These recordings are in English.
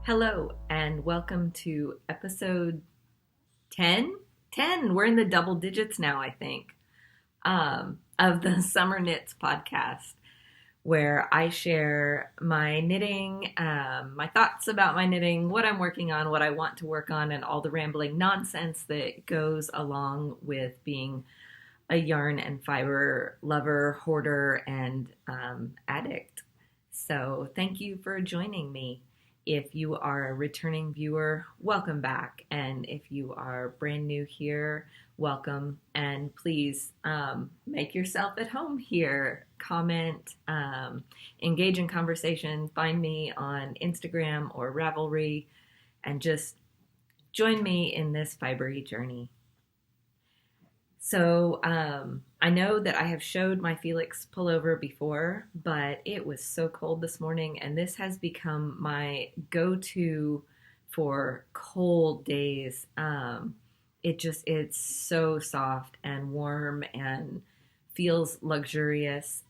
Hello, and welcome to episode 10. 10. We're in the double digits now, I think, of the SomerKnits podcast, where I share my knitting, my thoughts about my knitting, what I'm working on, what I want to work on, and all the rambling nonsense that goes along with being a yarn and fiber lover, hoarder, and addict. So thank you for joining me. If you are a returning viewer, welcome back. And if you are brand new here, welcome. And please make yourself at home here. Comment, engage in conversation. Find me on Instagram or Ravelry and just join me in this fibery journey. So I know that I have showed my Felix pullover before, but it was so cold this morning, and this has become my go-to for cold days. It's so soft and warm and feels luxurious.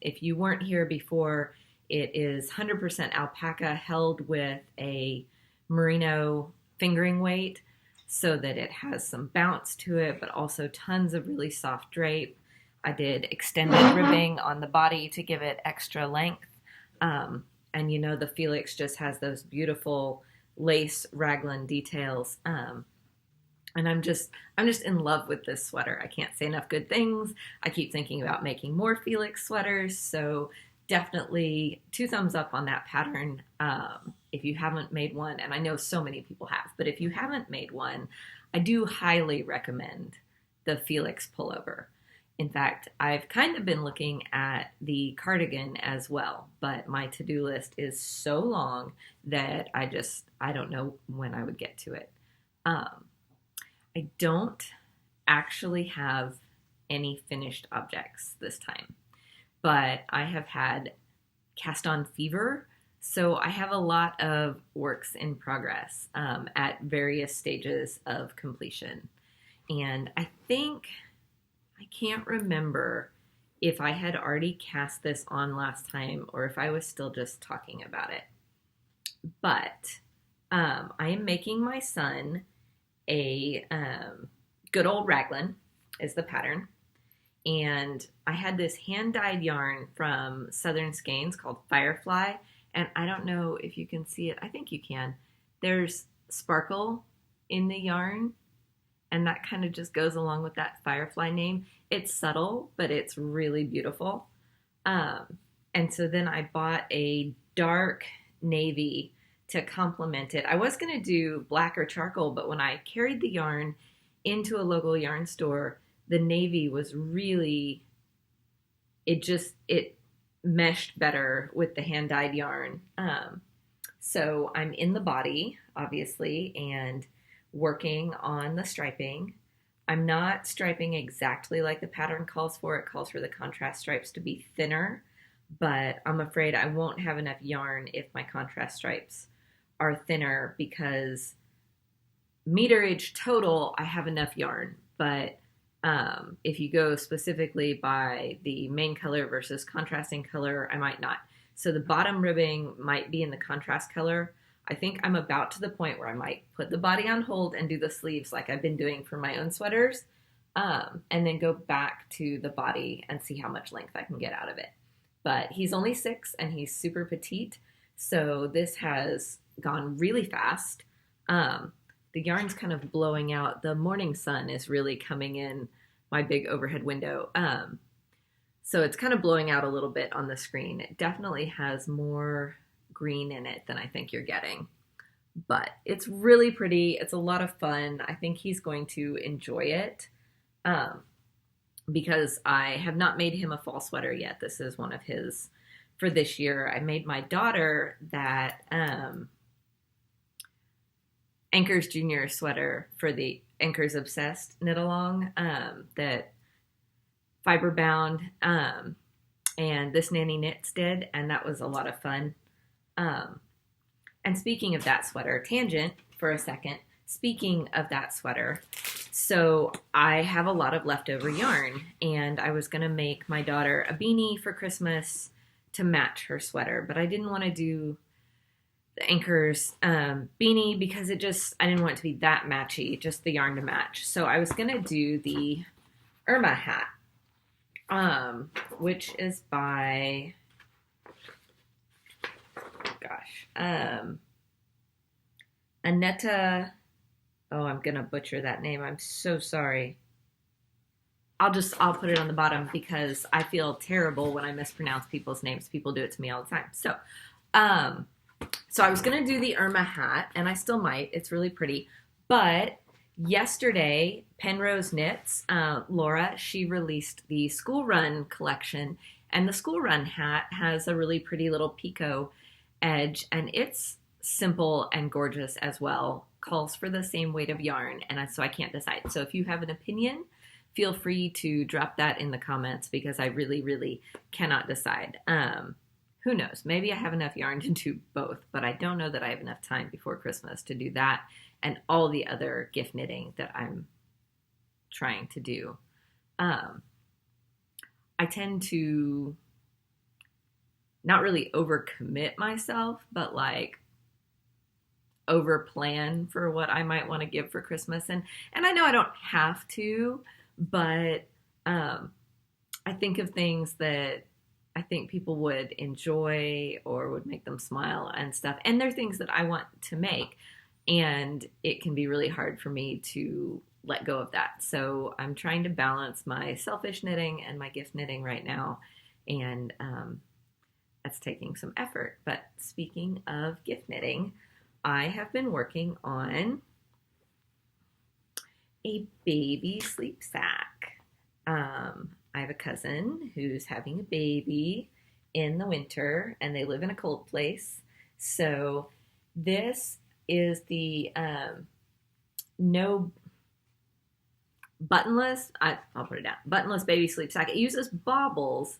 If you weren't here before, it is 100% alpaca held with a merino fingering weight, so that it has some bounce to it, but also tons of really soft drape. I did extended ribbing on the body to give it extra length. And the Felix just has those beautiful lace raglan details. And I'm just in love with this sweater. I can't say enough good things. I keep thinking about making more Felix sweaters. So definitely 2 thumbs up on that pattern. If you haven't made one, and I know so many people have, but if you haven't made one, I do highly recommend the Felix pullover. In fact, I've kind of been looking at the cardigan as well, but my to-do list is so long that I don't know when I would get to it. I don't actually have any finished objects this time, but I have had cast on fever. So I have a lot of works in progress at various stages of completion. And I can't remember if I had already cast this on last time or if I was still just talking about it. But I am making my son a good old raglan is the pattern. And I had this hand-dyed yarn from Southern Skeins called Firefly. And I don't know if you can see it. I think you can. There's sparkle in the yarn, and that kind of just goes along with that Firefly name. It's subtle, but it's really beautiful. And so then I bought a dark navy to complement it. I was going to do black or charcoal, but when I carried the yarn into a local yarn store, the navy was really, it meshed better with the hand-dyed yarn. So I'm in the body, obviously, and working on the striping. I'm not striping exactly like the pattern calls for. It calls for the contrast stripes to be thinner, but I'm afraid I won't have enough yarn if my contrast stripes are thinner, because meterage total, I have enough yarn, but if you go specifically by the main color versus contrasting color, I might not. So the bottom ribbing might be in the contrast color. I think I'm about to the point where I might put the body on hold and do the sleeves like I've been doing for my own sweaters, and then go back to the body and see how much length I can get out of it. But he's only 6 and he's super petite, so this has gone really fast. The yarn's kind of blowing out. The morning sun is really coming in my big overhead window. So it's kind of blowing out a little bit on the screen. It definitely has more green in it than I think you're getting. But it's really pretty. It's a lot of fun. I think he's going to enjoy it because I have not made him a fall sweater yet. This is one of his for this year. I made my daughter that Anchors Junior sweater for the Anchors Obsessed knit along, that fiber bound, and this Nanny Knits did, and that was a lot of fun. And speaking of that sweater, tangent for a second, speaking of that sweater, so I have a lot of leftover yarn, and I was going to make my daughter a beanie for Christmas to match her sweater, but I didn't want to do the Anchor's beanie because I didn't want it to be that matchy, just the yarn to match. So I was going to do the Irma hat, which is by, Annetta. Oh, I'm going to butcher that name. I'm so sorry. I'll put it on the bottom because I feel terrible when I mispronounce people's names. People do it to me all the time. So I was going to do the Irma hat, and I still might. It's really pretty. But yesterday, Penrose Knits, Laura, she released the School Run collection, and the School Run hat has a really pretty little picot edge, and it's simple and gorgeous as well. Calls for the same weight of yarn, and so I can't decide. So if you have an opinion, feel free to drop that in the comments because I really, really cannot decide. Who knows? Maybe I have enough yarn to do both, but I don't know that I have enough time before Christmas to do that and all the other gift knitting that I'm trying to do. I tend to not really overcommit myself, but like over plan for what I might want to give for Christmas. And I know I don't have to, but I think of things that I think people would enjoy or would make them smile and stuff. And they're things that I want to make. And it can be really hard for me to let go of that. So I'm trying to balance my selfish knitting and my gift knitting right now. And that's taking some effort. But speaking of gift knitting, I have been working on a baby sleep sack. I have a cousin who's having a baby in the winter, and they live in a cold place. So this is the no buttonless, I'll put it down, buttonless baby sleep sack. It uses baubles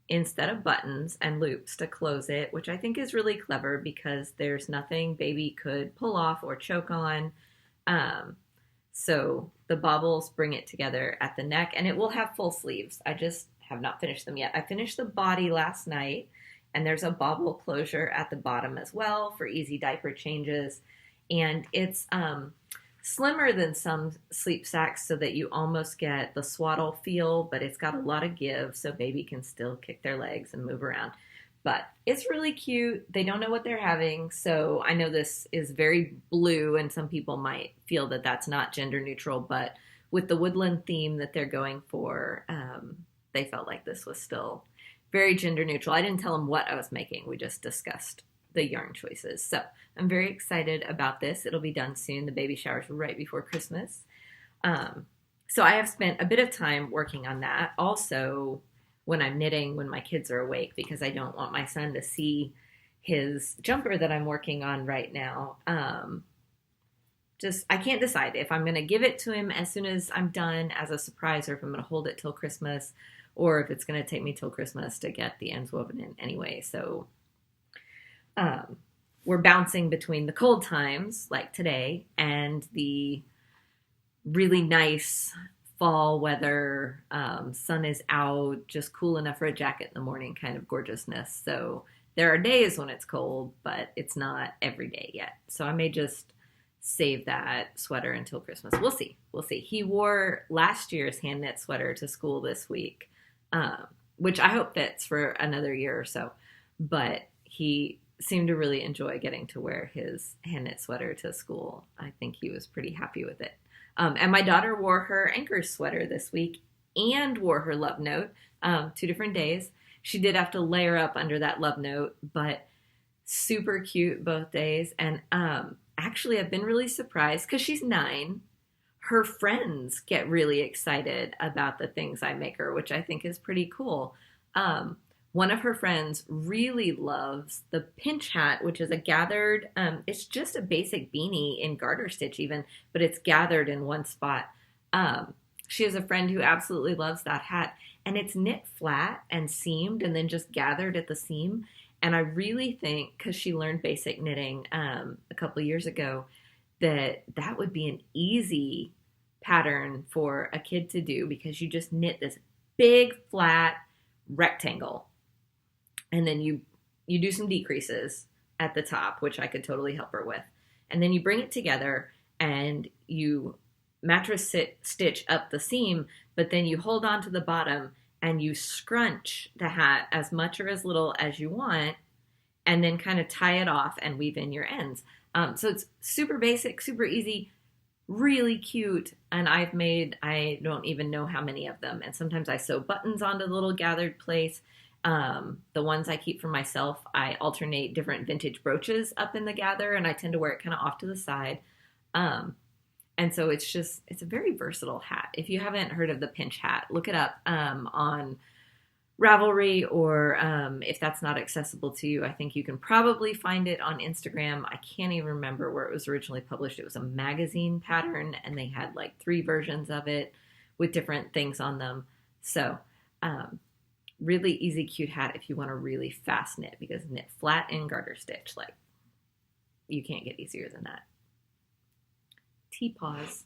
instead of buttons and loops to close it, which I think is really clever because there's nothing baby could pull off or choke on. So the baubles bring it together at the neck, and it will have full sleeves. I just have not finished them yet. I finished the body last night, and there's a bauble closure at the bottom as well for easy diaper changes. And it's slimmer than some sleep sacks so that you almost get the swaddle feel, but it's got a lot of give so baby can still kick their legs and move around. But it's really cute. They don't know what they're having. So I know this is very blue, and some people might feel that that's not gender neutral, but with the woodland theme that they're going for, they felt like this was still very gender neutral. I didn't tell them what I was making. We just discussed the yarn choices. So I'm very excited about this. It'll be done soon. The baby shower's right before Christmas. So I have spent a bit of time working on that. Also, when I'm knitting, when my kids are awake, because I don't want my son to see his jumper that I'm working on right now. I can't decide if I'm going to give it to him as soon as I'm done as a surprise, or if I'm going to hold it till Christmas, or if it's going to take me till Christmas to get the ends woven in anyway. So we're bouncing between the cold times like today and the really nice fall weather, sun is out, just cool enough for a jacket in the morning kind of gorgeousness. So there are days when it's cold, but it's not every day yet. So I may just save that sweater until Christmas. We'll see. He wore last year's hand knit sweater to school this week, which I hope fits for another year or so. But he seemed to really enjoy getting to wear his hand knit sweater to school. I think he was pretty happy with it. And my daughter wore her Anchor sweater this week and wore her love note, 2 different days. She did have to layer up under that love note, but super cute both days. And actually, I've been really surprised because she's 9. Her friends get really excited about the things I make her, which I think is pretty cool. One of her friends really loves the pinch hat, which is a gathered, it's just a basic beanie in garter stitch even, but it's gathered in one spot. She has a friend who absolutely loves that hat, and it's knit flat and seamed and then just gathered at the seam. And I really think, because she learned basic knitting a couple of years ago, that would be an easy pattern for a kid to do, because you just knit this big flat rectangle. And then you do some decreases at the top, which I could totally help her with. And then you bring it together and you mattress stitch up the seam, but then you hold on to the bottom and you scrunch the hat as much or as little as you want, and then kind of tie it off and weave in your ends. So it's super basic, super easy, really cute. And I don't even know how many of them. And sometimes I sew buttons onto the little gathered place. The ones I keep for myself, I alternate different vintage brooches up in the gather, and I tend to wear it kind of off to the side. And so it's a very versatile hat. If you haven't heard of the pinch hat, look it up on Ravelry, or if that's not accessible to you, I think you can probably find it on Instagram. I can't even remember where it was originally published. It was a magazine pattern, and they had like 3 versions of it with different things on them. So really easy, cute hat if you want to really fast knit, because knit flat and garter stitch, like, you can't get easier than that. Tea pause.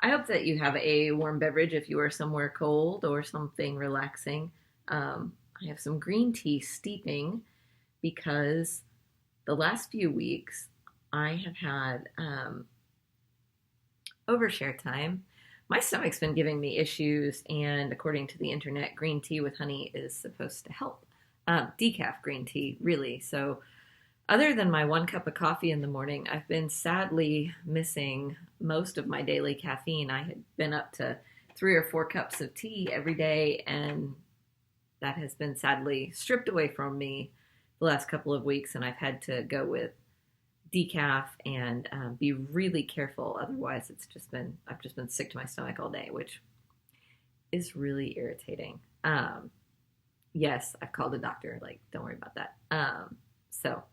I hope that you have a warm beverage if you are somewhere cold, or something relaxing. I have some green tea steeping because the last few weeks I have had overshare time. My stomach's been giving me issues, and according to the internet, green tea with honey is supposed to help. Decaf green tea, really. So other than my 1 cup of coffee in the morning, I've been sadly missing most of my daily caffeine. I had been up to 3 or 4 cups of tea every day, and that has been sadly stripped away from me the last couple of weeks, and I've had to go with decaf and be really careful. Otherwise, I've just been sick to my stomach all day, which is really irritating. Yes, I've called a doctor. Like, don't worry about that. So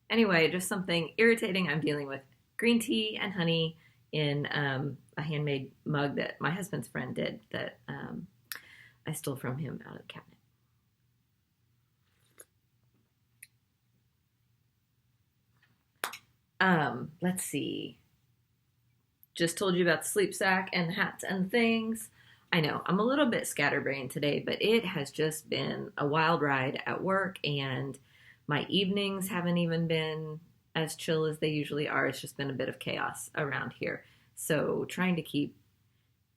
anyway, just something irritating I'm dealing with. Green tea and honey in a handmade mug that my husband's friend did, that I stole from him out of the cabinet. Let's see. Just told you about the sleep sack and the hats and things. I know, I'm a little bit scatterbrained today, but it has just been a wild ride at work, and my evenings haven't even been as chill as they usually are. It's just been a bit of chaos around here. So trying to keep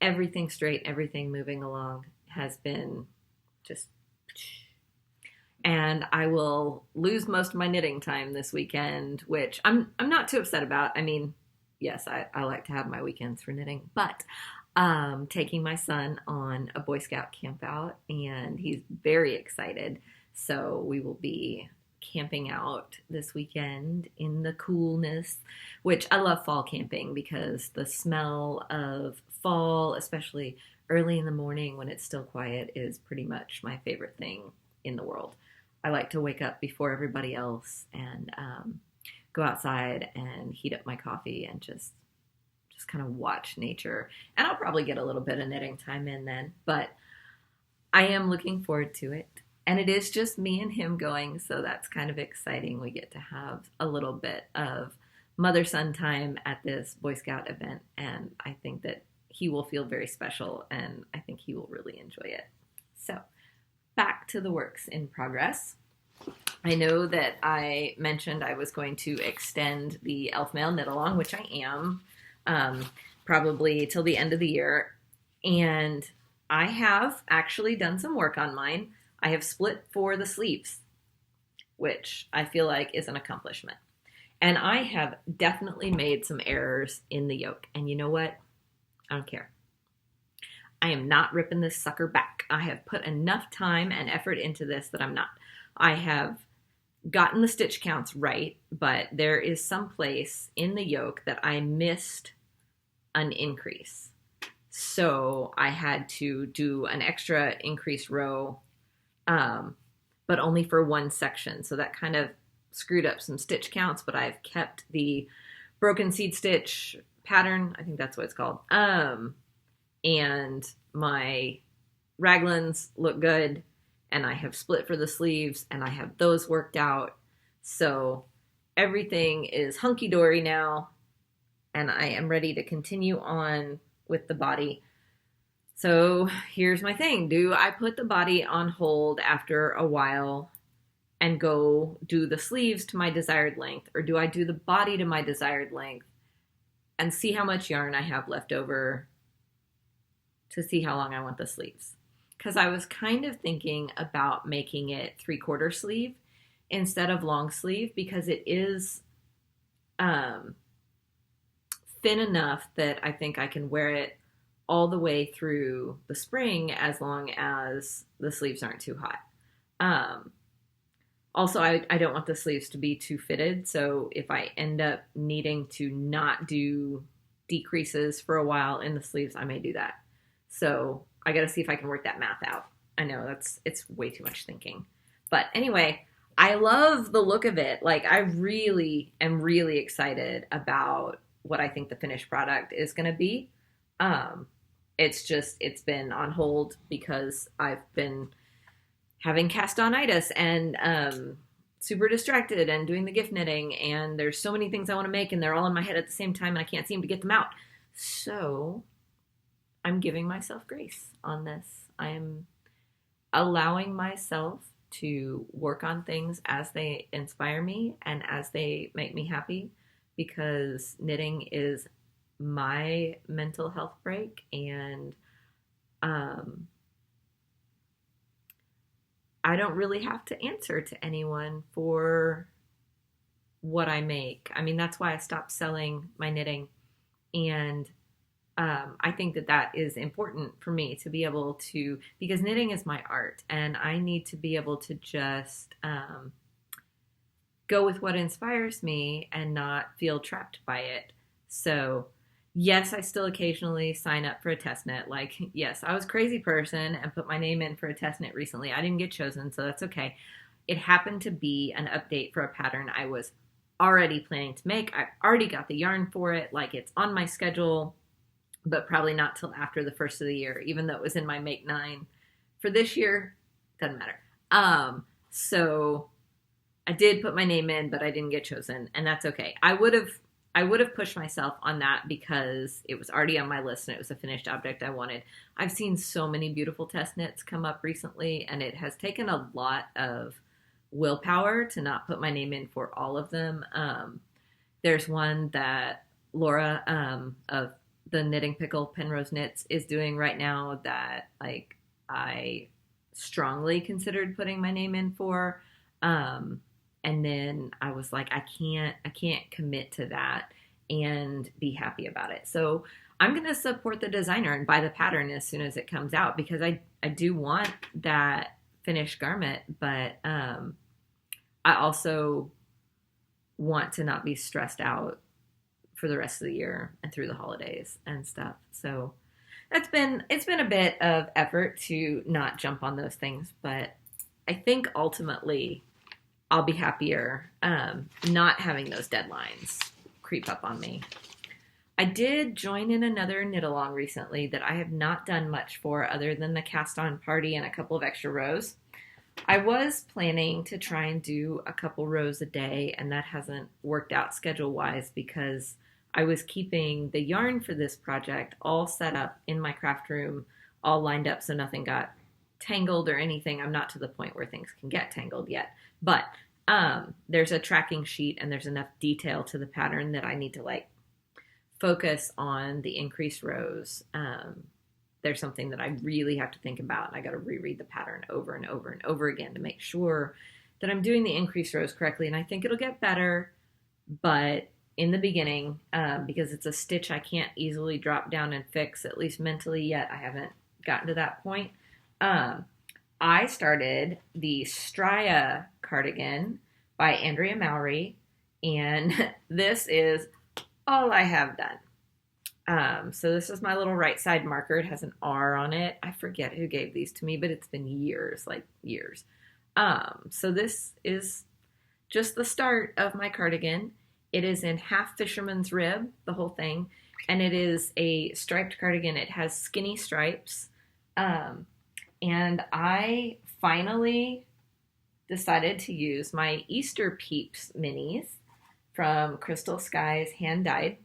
everything straight, everything moving along has been just... And I will lose most of my knitting time this weekend, which I'm not too upset about. I mean, yes, I like to have my weekends for knitting, but taking my son on a Boy Scout camp out, and he's very excited. So we will be camping out this weekend in the coolness, which I love fall camping, because the smell of fall, especially early in the morning when it's still quiet, is pretty much my favorite thing in the world. I like to wake up before everybody else and go outside and heat up my coffee and just kind of watch nature. And I'll probably get a little bit of knitting time in then, but I am looking forward to it. And it is just me and him going, so that's kind of exciting. We get to have a little bit of mother-son time at this Boy Scout event, and I think that he will feel very special, and I think he will really enjoy it. So back to the works in progress. I know that I mentioned I was going to extend the Elf Mail Knit Along, which I am, probably till the end of the year. And I have actually done some work on mine. I have split for the sleeves, which I feel like is an accomplishment. And I have definitely made some errors in the yoke. And you know what? I don't care. I am not ripping this sucker back. I have put enough time and effort into this that I'm not. I have gotten the stitch counts right, but there is some place in the yoke that I missed an increase. So I had to do an extra increase row, but only for one section. So that kind of screwed up some stitch counts, but I've kept the broken seed stitch pattern. I think that's what it's called. And my raglans look good, and I have split for the sleeves, and I have those worked out. So everything is hunky-dory now, and I am ready to continue on with the body. So here's my thing. Do I put the body on hold after a while and go do the sleeves to my desired length, or do I do the body to my desired length and see how much yarn I have left over to see how long I want the sleeves? Because I was kind of thinking about making it 3/4 sleeve instead of long sleeve, because it is thin enough that I think I can wear it all the way through the spring as long as the sleeves aren't too hot. Also, I don't want the sleeves to be too fitted, so if I end up needing to not do decreases for a while in the sleeves, I may do that. So I got to see if I can work that math out. I know it's way too much thinking. But anyway, I love the look of it. Like, I really am really excited about what I think the finished product is going to be. It's been on hold because I've been having cast-on-itis and super distracted and doing the gift knitting, and there's so many things I want to make and they're all in my head at the same time and I can't seem to get them out. So I'm giving myself grace on this. I am allowing myself to work on things as they inspire me and as they make me happy, because knitting is my mental health break, and I don't really have to answer to anyone for what I make. I mean, that's why I stopped selling my knitting, and I think that is important for me to be able to, because knitting is my art, and I need to be able to just go with what inspires me and not feel trapped by it. So yes, I still occasionally sign up for a test knit. Like, yes, I was a crazy person and put my name in for a test knit recently. I didn't get chosen, so that's okay. It happened to be an update for a pattern I was already planning to make. I already got the yarn for it. Like, it's on my schedule, but probably not till after the first of the year, even though it was in my Make 9 for this year. Doesn't matter. So I did put my name in, but I didn't get chosen, and that's okay. I would have pushed myself on that because it was already on my list and it was a finished object I wanted. I've seen so many beautiful test knits come up recently, and it has taken a lot of willpower to not put my name in for all of them. There's one that Laura of the Knitting Pickle Penrose Knits is doing right now that, like, I strongly considered putting my name in for. And then I was like, I can't commit to that and be happy about it. So I'm going to support the designer and buy the pattern as soon as it comes out, because I do want that finished garment, but I also want to not be stressed out for the rest of the year and through the holidays and stuff. So it's been a bit of effort to not jump on those things, but I think ultimately I'll be happier not having those deadlines creep up on me. I did join in another knit along recently that I have not done much for other than the cast on party and a couple of extra rows. I was planning to try and do a couple rows a day, and that hasn't worked out schedule wise because I was keeping the yarn for this project all set up in my craft room, all lined up so nothing got tangled or anything. I'm not to the point where things can get tangled yet, but there's a tracking sheet and there's enough detail to the pattern that I need to, like, focus on the increased rows. There's something that I really have to think about, and I got to reread the pattern over and over and over again to make sure that I'm doing the increased rows correctly. And I think it'll get better, but in the beginning, because it's a stitch I can't easily drop down and fix, at least mentally yet, I haven't gotten to that point. I started the Strya cardigan by Andrea Mowry, and this is all I have done. So this is my little right side marker. It has an R on it. I forget who gave these to me, but it's been years, like years. So this is just the start of my cardigan. It is in half fisherman's rib, the whole thing, and it is a striped cardigan. It has skinny stripes. And I finally decided to use my Easter Peeps minis from Crystal Skies hand dyed.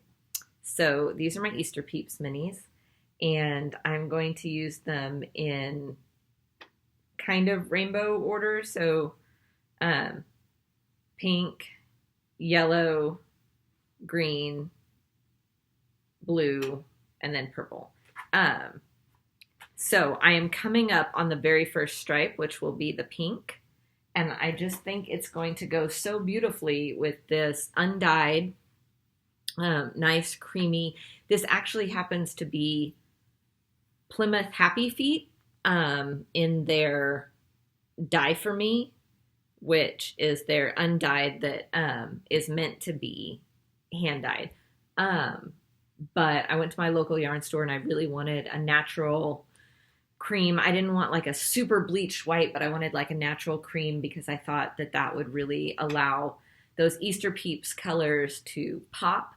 So these are my Easter Peeps minis, and I'm going to use them in kind of rainbow order. So um, pink, yellow, green, blue, and then purple. So I am coming up on the very first stripe, which will be the pink. And I just think it's going to go so beautifully with this undyed, nice, creamy. This actually happens to be Plymouth Happy Feet in their Dye For Me, which is their undyed that is meant to be hand dyed. But I went to my local yarn store and I really wanted a natural cream. I didn't want like a super bleached white, but I wanted like a natural cream because I thought that that would really allow those Easter Peeps colors to pop.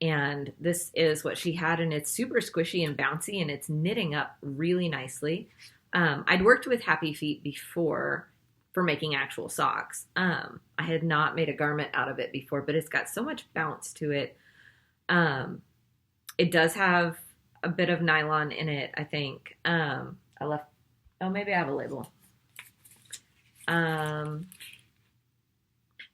And this is what she had, and it's super squishy and bouncy, and it's knitting up really nicely. I'd worked with Happy Feet before for making actual socks. I had not made a garment out of it before, but it's got so much bounce to it. It does have a bit of nylon in it, I think. Maybe I have a label.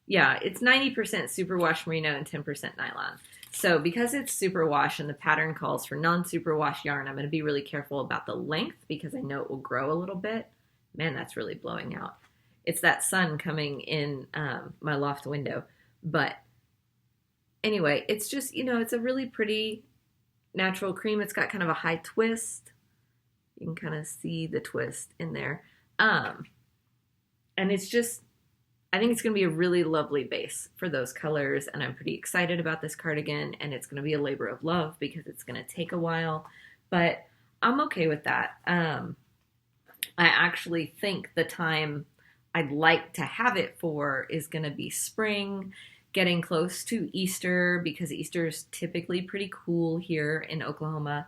Yeah, it's 90% superwash merino and 10% nylon. So because it's superwash and the pattern calls for non-superwash yarn, I'm going to be really careful about the length because I know it will grow a little bit. Man, that's really blowing out. It's that sun coming in my loft window. But anyway, it's just, it's a really pretty natural cream. It's got kind of a high twist. You can kind of see the twist in there. And it's just, I think it's going to be a really lovely base for those colors, and I'm pretty excited about this cardigan, and it's going to be a labor of love because it's going to take a while, but I'm okay with that. I actually think the time I'd like to have it for is going to be spring, getting close to Easter, because Easter is typically pretty cool here in Oklahoma.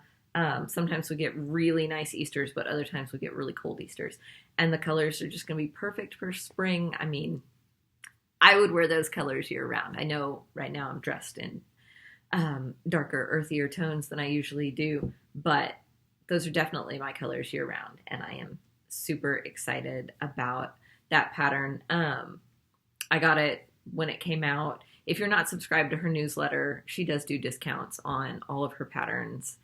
Sometimes we get really nice Easters, but other times we get really cold Easters, and the colors are just going to be perfect for spring. I mean, I would wear those colors year round. I know right now I'm dressed in darker, earthier tones than I usually do, but those are definitely my colors year round, and I am super excited about that pattern. I got it when it came out. If you're not subscribed to her newsletter, she does do discounts on all of her patterns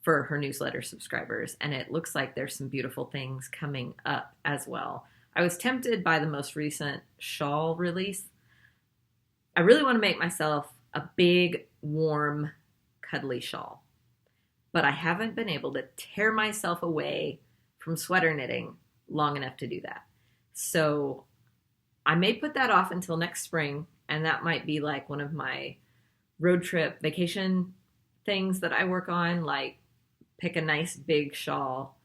for her newsletter subscribers, and it looks like there's some beautiful things coming up as well. I was tempted by the most recent shawl release. I really want to make myself a big, warm, cuddly shawl, but I haven't been able to tear myself away from sweater knitting long enough to do that. So I may put that off until next spring, and that might be like one of my road trip vacation things that I work on, like pick a nice big shawl,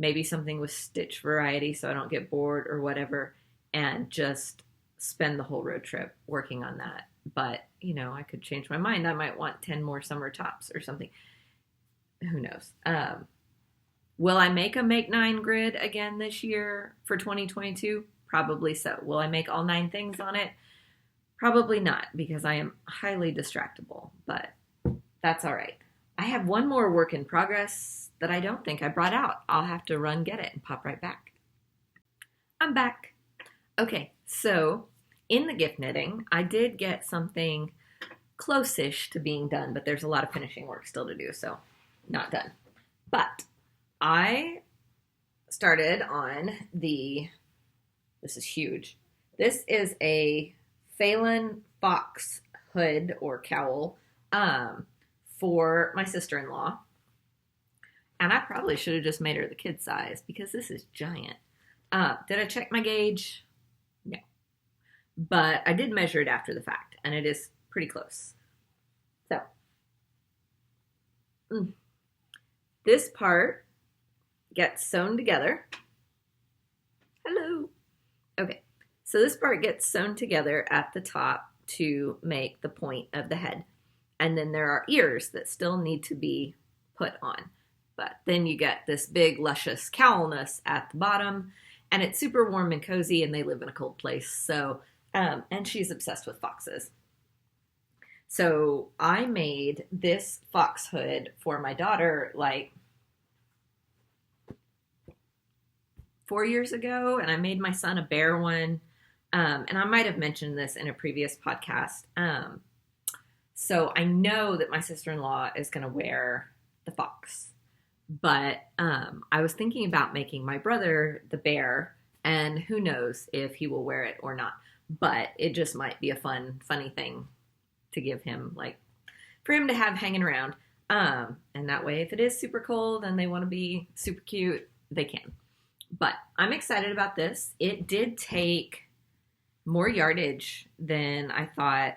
maybe something with stitch variety so I don't get bored or whatever, and just spend the whole road trip working on that. But, I could change my mind. I might want 10 more summer tops or something. Who knows? Will I make a Make 9 grid again this year for 2022? Probably so. Will I make all 9 things on it? Probably not, because I am highly distractible, but that's all right. I have one more work in progress that I don't think I brought out. I'll have to run get it and pop right back. I'm back. Okay, so in the gift knitting, I did get something close-ish to being done, but there's a lot of finishing work still to do, so not done. But I started on this is huge. This is a Phelan fox hood or cowl for my sister-in-law. And I probably should have just made her the kid size because this is giant. Did I check my gauge? No. But I did measure it after the fact, and it is pretty close. So, this part gets sewn together. Hello. Okay, so this part gets sewn together at the top to make the point of the head. And then there are ears that still need to be put on. But then you get this big, luscious cowlness at the bottom, and it's super warm and cozy, and they live in a cold place. So, and she's obsessed with foxes. So I made this fox hood for my daughter like 4 years ago, and I made my son a bear one. And I might have mentioned this in a previous podcast. So I know that my sister-in-law is going to wear the fox. But I was thinking about making my brother the bear, and who knows if he will wear it or not. But it just might be a funny thing to give him, like, for him to have hanging around. And that way, if it is super cold and they want to be super cute, they can. But I'm excited about this. It did take more yardage than I thought.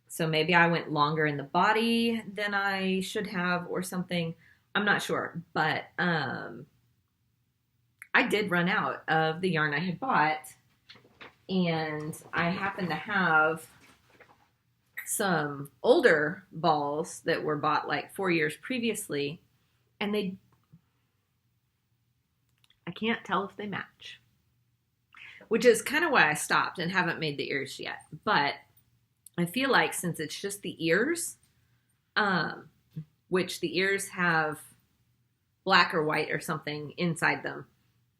So maybe I went longer in the body than I should have or something. I'm not sure. But I did run out of the yarn I had bought. And I happen to have some older balls that were bought like 4 years previously, and I can't tell if they match, which is kind of why I stopped and haven't made the ears yet. But I feel like since it's just the ears, which the ears have black or white or something inside them,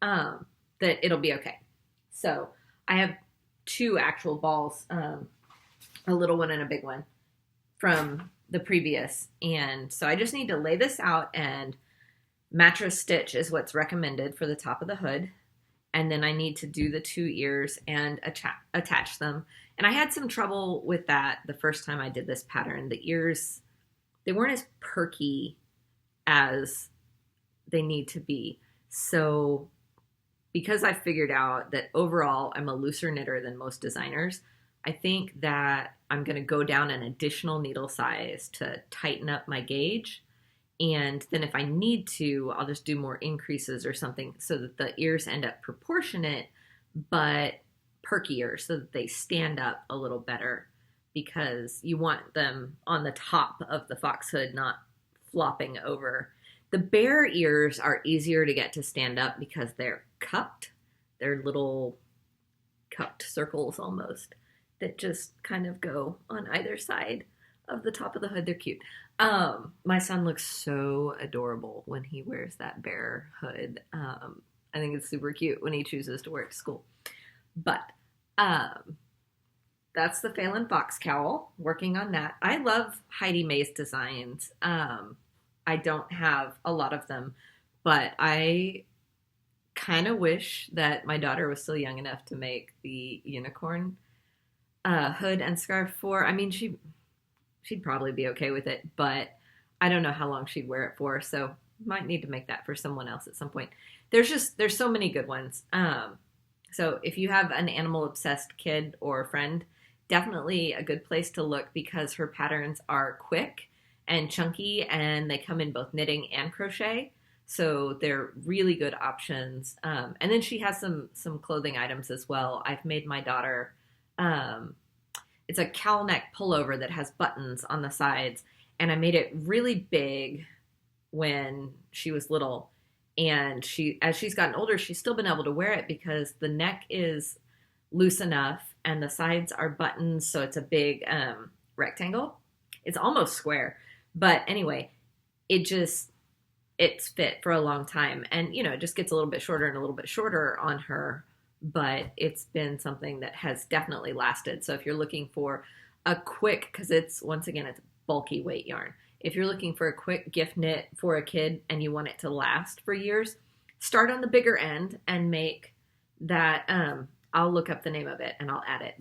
that it'll be okay. So I have 2 actual balls, a little one and a big one from the previous. And so I just need to lay this out, and mattress stitch is what's recommended for the top of the hood. And then I need to do the 2 ears and attach them. And I had some trouble with that the first time I did this pattern. The ears, they weren't as perky as they need to be. So because I figured out that overall I'm a looser knitter than most designers, I think that I'm going to go down an additional needle size to tighten up my gauge. And then if I need to, I'll just do more increases or something so that the ears end up proportionate, but perkier, so that they stand up a little better, because you want them on the top of the fox hood, not flopping over. The bear ears are easier to get to stand up because they're cupped. They're little cupped circles almost that just kind of go on either side of the top of the hood. They're cute. My son looks so adorable when he wears that bear hood. I think it's super cute when he chooses to wear it to school. But that's the Phelan Fox cowl, working on that. I love Heidi Mae's designs. I don't have a lot of them, but I kind of wish that my daughter was still young enough to make the unicorn hood and scarf for. I mean, she'd probably be okay with it, but I don't know how long she'd wear it for, so might need to make that for someone else at some point. There's so many good ones. So if you have an animal obsessed kid or friend, definitely a good place to look, because her patterns are quick and chunky, and they come in both knitting and crochet. So they're really good options. And then she has some clothing items as well. I've made my daughter, it's a cowl neck pullover that has buttons on the sides. And I made it really big when she was little. And as she's gotten older, she's still been able to wear it because the neck is loose enough and the sides are buttons. So it's a big rectangle. It's almost square. But anyway, it's fit for a long time. And, it just gets a little bit shorter and a little bit shorter on her. But it's been something that has definitely lasted. So if you're looking for a quick, because it's bulky weight yarn. If you're looking for a quick gift knit for a kid and you want it to last for years, start on the bigger end and make that. I'll look up the name of it and I'll add it.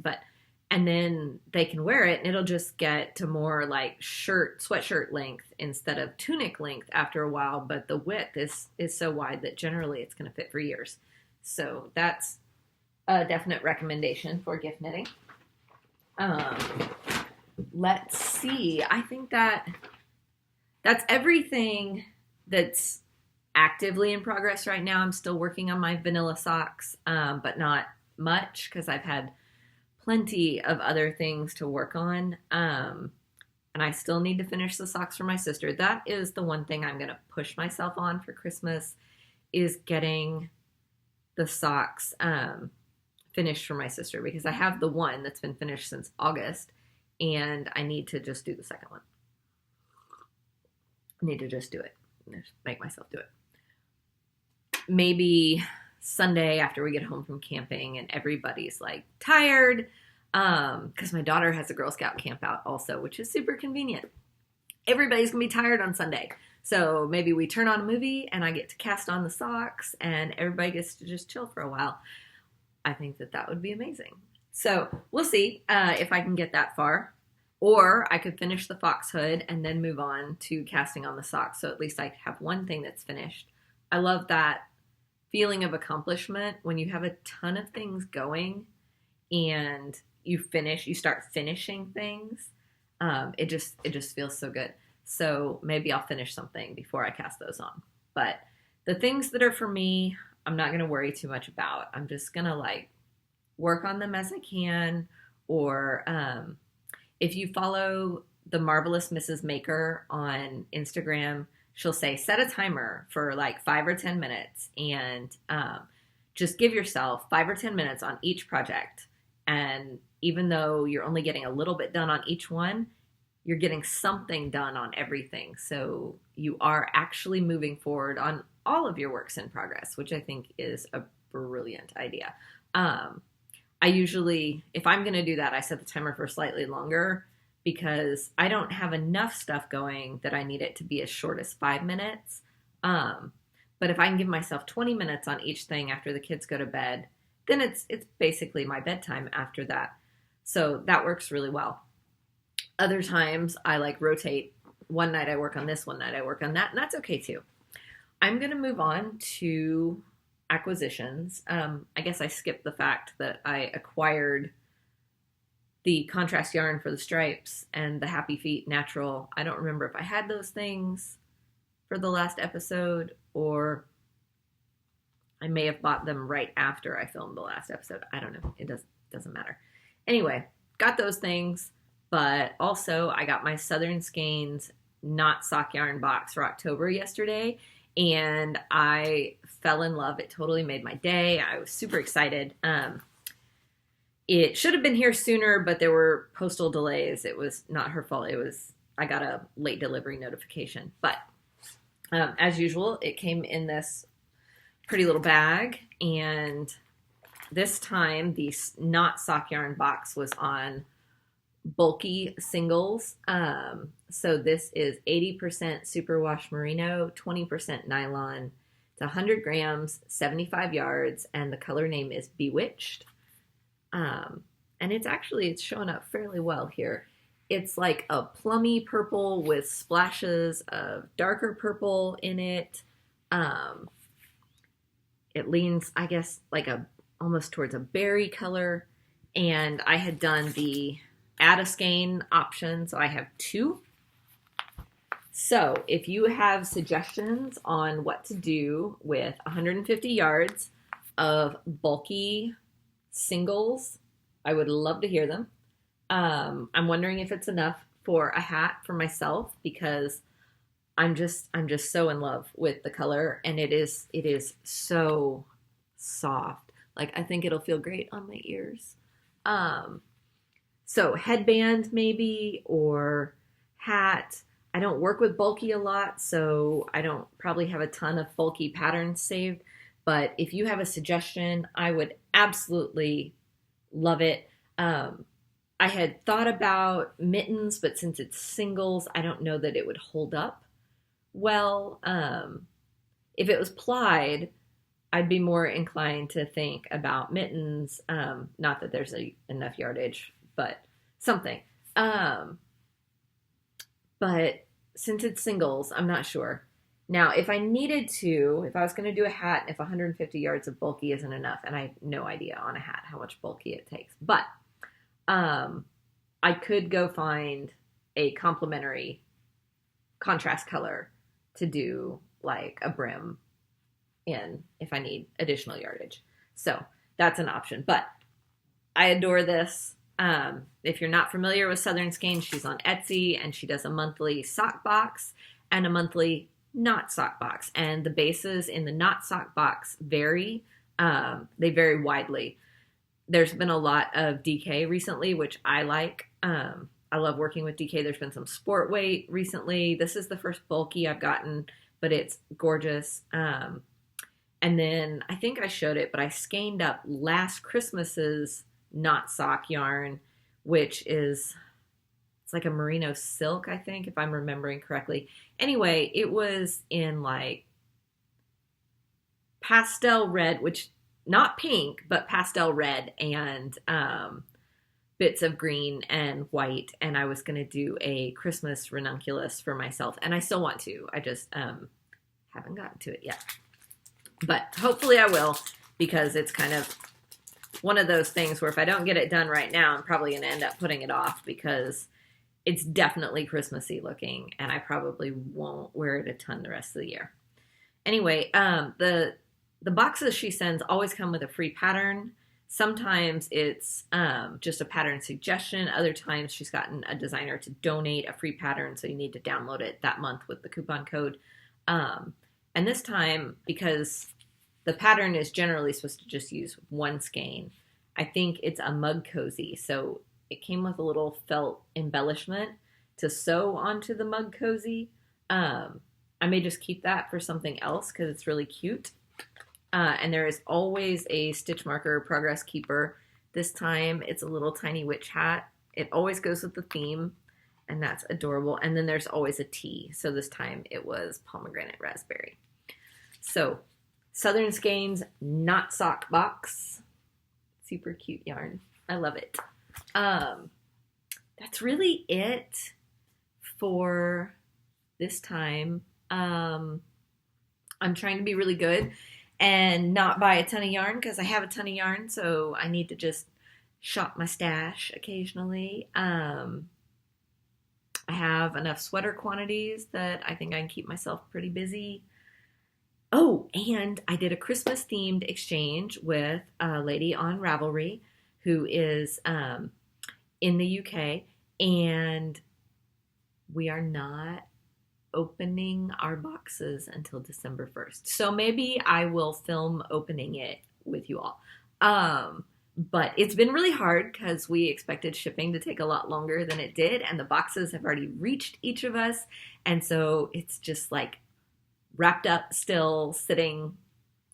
And then they can wear it and it'll just get to more like sweatshirt length instead of tunic length after a while. But the width is so wide that generally it's going to fit for years. So that's a definite recommendation for gift knitting. Let's see. I think that's everything that's actively in progress right now. I'm still working on my vanilla socks, but not much because I've had plenty of other things to work on. And I still need to finish the socks for my sister. That is the one thing I'm going to push myself on for Christmas, is getting the socks finished for my sister, because I have the one that's been finished since August and I need to just do the second one. I need to just do it. Just make myself do it. maybe Sunday after we get home from camping and everybody's like tired, because my daughter has a Girl Scout camp out also, which is super convenient. Everybody's gonna be tired on Sunday. So maybe we turn on a movie and I get to cast on the socks and everybody gets to just chill for a while. I think that would be amazing. So we'll see if I can get that far. Or I could finish the fox hood and then move on to casting on the socks. So at least I have one thing that's finished. I love that feeling of accomplishment when you have a ton of things going and you start finishing things. It just feels so good. So maybe I'll finish something before I cast those on. But the things that are for me, I'm not going to worry too much about. I'm just going to like work on them as I can. Or if you follow the Marvelous Mrs. Maker on Instagram, she'll say set a timer for like 5 or 10 minutes and just give yourself 5 or 10 minutes on each project. And even though you're only getting a little bit done on each one, you're getting something done on everything. So you are actually moving forward on all of your works in progress, which I think is a brilliant idea. I usually, if I'm going to do that, I set the timer for slightly longer because I don't have enough stuff going that I need it to be as short as 5 minutes. But if I can give myself 20 minutes on each thing after the kids go to bed, then it's basically my bedtime after that. So that works really well. Other times I like rotate. One night I work on this, one night I work on that, and that's okay too. I'm going to move on to acquisitions. I guess I skipped the fact that I acquired the contrast yarn for the stripes and the Happy Feet natural. I don't remember if I had those things for the last episode or I may have bought them right after I filmed the last episode. I don't know. It doesn't matter. Anyway, got those things. But also, I got my Southern Skeins knot sock yarn box for October yesterday, and I fell in love. It totally made my day. I was super excited. It should have been here sooner, but there were postal delays. It was not her fault. I got a late delivery notification. But as usual, it came in this pretty little bag, and this time the knot sock yarn box was on bulky singles. So this is 80% superwash merino, 20% nylon. It's 100 grams, 75 yards, and the color name is Bewitched. And it's showing up fairly well here. It's like a plummy purple with splashes of darker purple in it. It leans, I guess, like almost towards a berry color. And I had done the add a skein option, so I have 2. So if you have suggestions on what to do with 150 yards of bulky singles, I would love to hear them. I'm wondering if it's enough for a hat for myself because I'm just so in love with the color, and it is so soft. Like I think it'll feel great on my ears. So headband maybe, or hat. I don't work with bulky a lot, so I don't probably have a ton of bulky patterns saved. But if you have a suggestion, I would absolutely love it. I had thought about mittens, but since it's singles, I don't know that it would hold up well. If it was plied, I'd be more inclined to think about mittens. Not that there's enough yardage, but something. But since it's singles, I'm not sure. Now, if I was going to do a hat, if 150 yards of bulky isn't enough, and I have no idea on a hat how much bulky it takes, but I could go find a complementary contrast color to do like a brim in if I need additional yardage. So that's an option. But I adore this. If you're not familiar with Southern Skeins, she's on Etsy, and she does a monthly sock box and a monthly knot sock box. And the bases in the knot sock box vary. They vary widely. There's been a lot of DK recently, which I like. I love working with DK. There's been some sport weight recently. This is the first bulky I've gotten, but it's gorgeous. And then I think I showed it, but I skeined up last Christmas's knot sock yarn, which is, it's like a merino silk, I think, if I'm remembering correctly. Anyway, it was in like pastel red, which not pink, but pastel red, and bits of green and white. And I was going to do a Christmas ranunculus for myself, and I still want to. I just haven't gotten to it yet. But hopefully I will, because it's kind of one of those things where if I don't get it done right now, I'm probably going to end up putting it off, because it's definitely Christmassy looking, and I probably won't wear it a ton the rest of the year. Anyway, the boxes she sends always come with a free pattern. Sometimes it's just a pattern suggestion. Other times she's gotten a designer to donate a free pattern, so you need to download it that month with the coupon code. And this time, because the pattern is generally supposed to just use one skein, I think it's a mug cozy. So it came with a little felt embellishment to sew onto the mug cozy. I may just keep that for something else because it's really cute. And there is always a stitch marker progress keeper. This time it's a little tiny witch hat. It always goes with the theme, and that's adorable. And then there's always a tea. So this time it was pomegranate raspberry. So Southern Skeins knot sock box. Super cute yarn. I love it. That's really it for this time. I'm trying to be really good and not buy a ton of yarn, because I have a ton of yarn, so I need to just shop my stash occasionally. I have enough sweater quantities that I think I can keep myself pretty busy. Oh, and I did a Christmas themed exchange with a lady on Ravelry who is in the UK, and we are not opening our boxes until December 1st. So maybe I will film opening it with you all. But it's been really hard because we expected shipping to take a lot longer than it did, and the boxes have already reached each of us. And so it's just like wrapped up, still sitting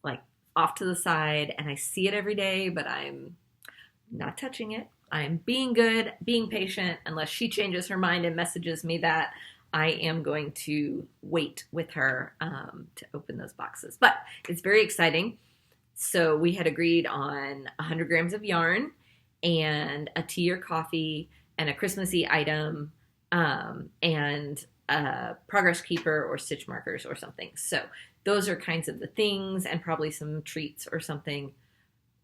like off to the side, and I see it every day, but I'm not touching it. I'm being good, being patient. Unless she changes her mind and messages me that, I am going to wait with her to open those boxes. But it's very exciting. So we had agreed on 100 grams of yarn and a tea or coffee and a Christmassy item and a progress keeper or stitch markers or something. So those are kinds of the things, and probably some treats or something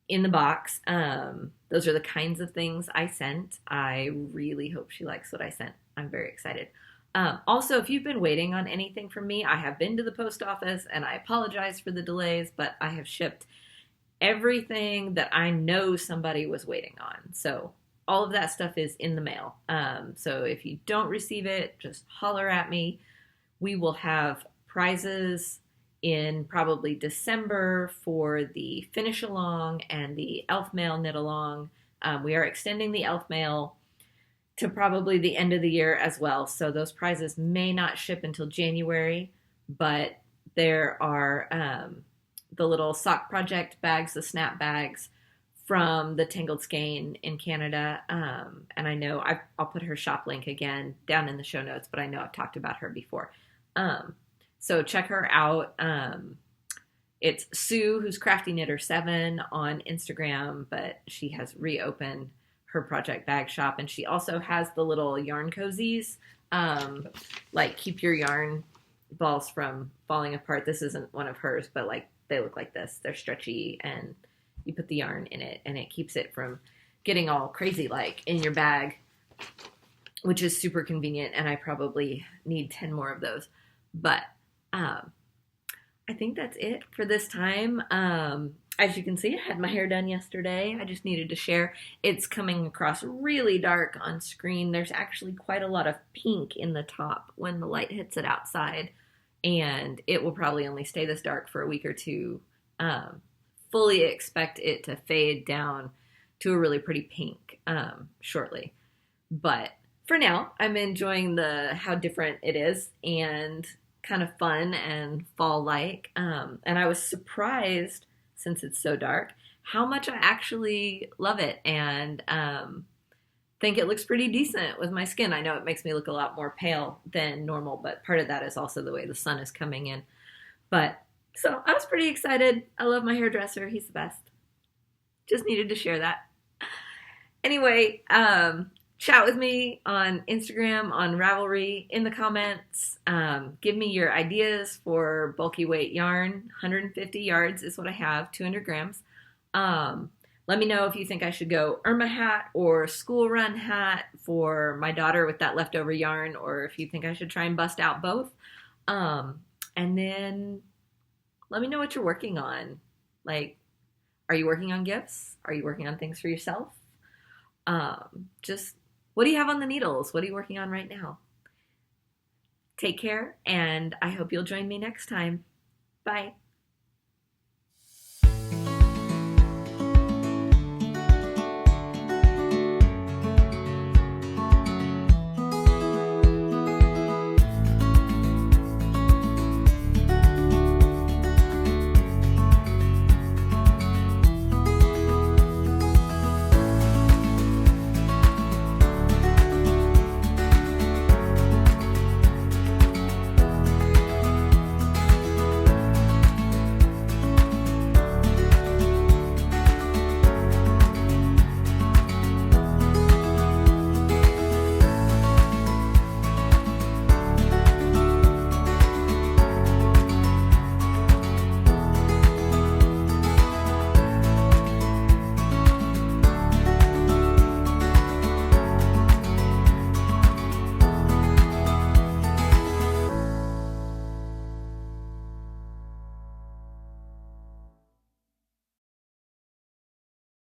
in the box. Those are the kinds of things I sent. I really hope she likes what I sent. I'm very excited. Also, if you've been waiting on anything from me, I have been to the post office, and I apologize for the delays, but I have shipped everything that I know somebody was waiting on. So all of that stuff is in the mail. So if you don't receive it, just holler at me. We will have prizes in probably December for the finish along and the elf mail knit along. We are extending the elf mail to probably the end of the year as well. So those prizes may not ship until January, but there are the little sock project bags, the snap bags from the Tangled Skein in Canada. And I know I'll put her shop link again down in the show notes, but I know I've talked about her before. So check her out. It's Sue, who's Crafty Knitter 7 on Instagram, but she has reopened her project bag shop, and she also has the little yarn cozies, like keep your yarn balls from falling apart. This isn't one of hers, but like they look like this. They're stretchy, and you put the yarn in it, and it keeps it from getting all crazy like in your bag, which is super convenient, and I probably need 10 more of those. But I think that's it for this time. As you can see, I had my hair done yesterday. I just needed to share. It's coming across really dark on screen. There's actually quite a lot of pink in the top when the light hits it outside, and it will probably only stay this dark for a week or two. Fully expect it to fade down to a really pretty pink shortly. But for now, I'm enjoying how different it is, and kind of fun and fall-like. And I was surprised, since it's so dark, how much I actually love it and think it looks pretty decent with my skin. I know it makes me look a lot more pale than normal, but part of that is also the way the sun is coming in. But so I was pretty excited. I love my hairdresser. He's the best. Just needed to share that. Anyway, chat with me on Instagram, on Ravelry, in the comments. Give me your ideas for bulky weight yarn. 150 yards is what I have, 200 grams. Let me know if you think I should go Irma hat or school run hat for my daughter with that leftover yarn, or if you think I should try and bust out both. And then let me know what you're working on. Like, are you working on gifts? Are you working on things for yourself? Just what do you have on the needles? What are you working on right now? Take care, and I hope you'll join me next time. Bye.